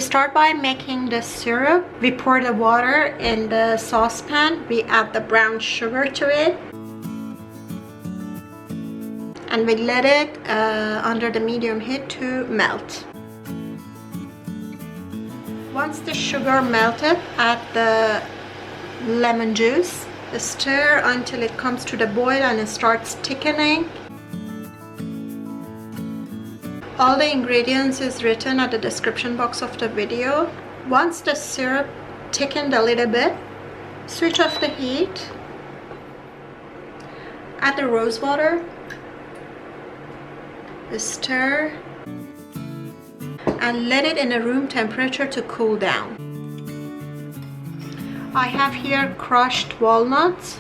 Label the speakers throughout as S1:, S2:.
S1: start by making the syrup. We pour the water in the saucepan. We add the brown sugar to it. And we let it under the medium heat to melt. Once the sugar melted, add the lemon juice. Stir until it comes to the boil and it starts thickening. All the ingredients is written at the description box of the video. Once the syrup thickened a little bit, switch off the heat. Add the rose water. Stir and let it in a room temperature to cool down. I have here crushed walnuts.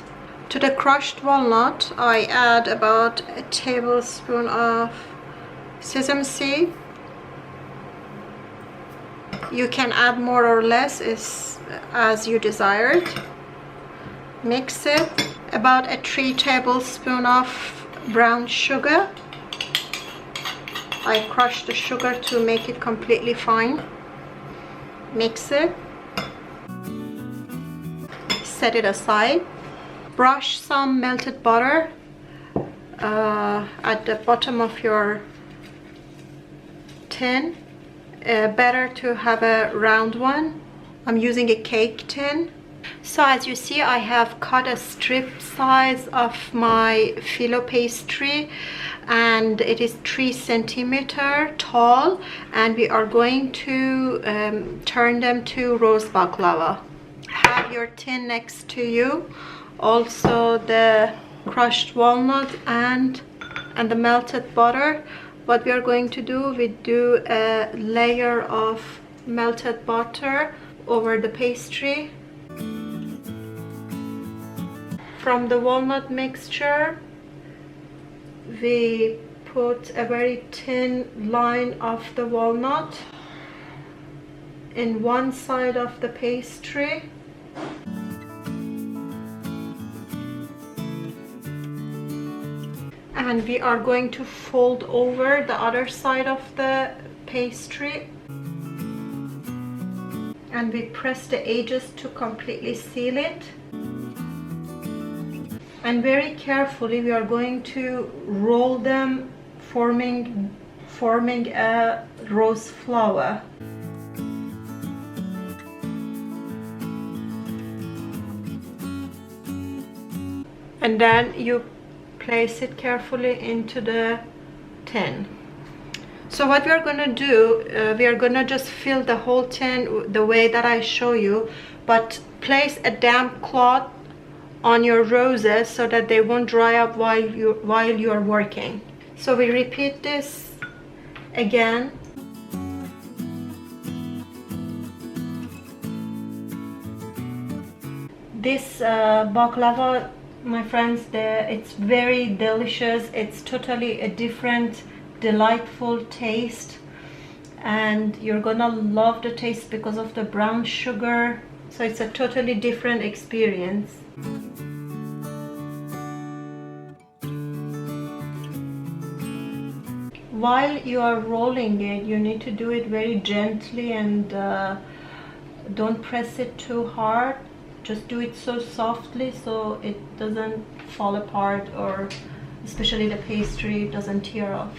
S1: To the crushed walnut, I add about a tablespoon of sesame seed. You can add more or less as you desire. Mix it. About a 3 tablespoons of brown sugar. I crushed the sugar to make it completely fine. Mix it. Set it aside. Brush some melted butter at the bottom of your tin. Better to have a round one. I'm using a cake tin. So as you see, I have cut a strip size of my filo pastry, and it is 3 centimeters tall, and we are going to turn them to rose baklava. Have your tin next to you, also the crushed walnut and the melted butter. What we are going to do, we do a layer of melted butter over the pastry. From the walnut mixture, we put a very thin line of the walnut in one side of the pastry. And we are going to fold over the other side of the pastry. And we press the edges to completely seal it. And very carefully we are going to roll them, forming a rose flower. And then you place it carefully into the tin. So what we are going to do, we are going to just fill the whole tin the way that I show you, but place a damp cloth on your roses so that they won't dry up while you are working. So we repeat this again. This baklava, my friends, it's very delicious. It's totally a different, delightful taste, and you're gonna love the taste because of the brown sugar. So it's a totally different experience. While you are rolling it, you need to do it very gently and don't press it too hard. Just do it so softly so it doesn't fall apart, or especially the pastry doesn't tear off.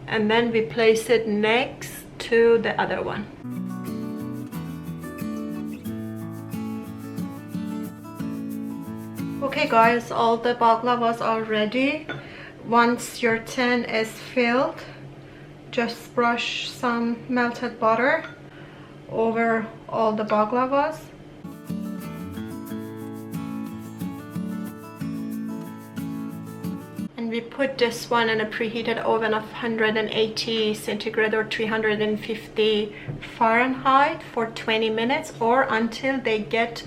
S1: And then we place it next to the other one. Okay guys, all the baklavas are ready. Once your tin is filled, just brush some melted butter over all the baklavas. And we put this one in a preheated oven of 180 centigrade or 350 Fahrenheit for 20 minutes, or until they get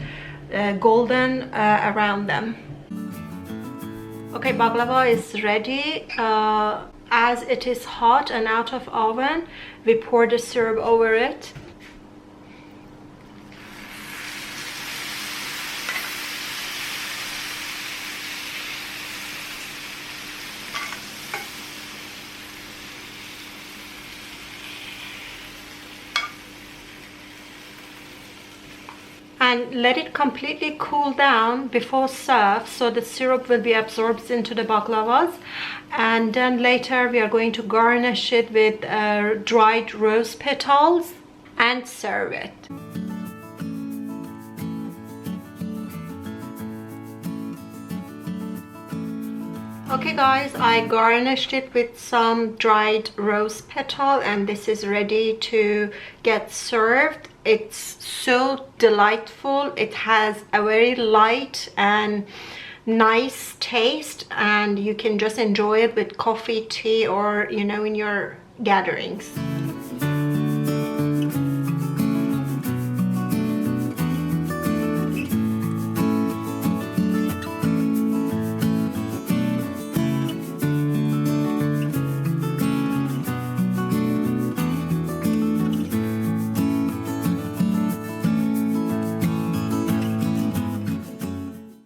S1: golden around them. Okay, baklava is ready. As it is hot and out of oven, we pour the syrup over it. and let it completely cool down before serve, so the syrup will be absorbed into the baklavas. And then later we are going to garnish it with dried rose petals and serve it. Okay guys, I garnished it with some dried rose petal, and this is ready to get served. It's so delightful. It has a very light and nice taste, and you can just enjoy it with coffee, tea, or in your gatherings.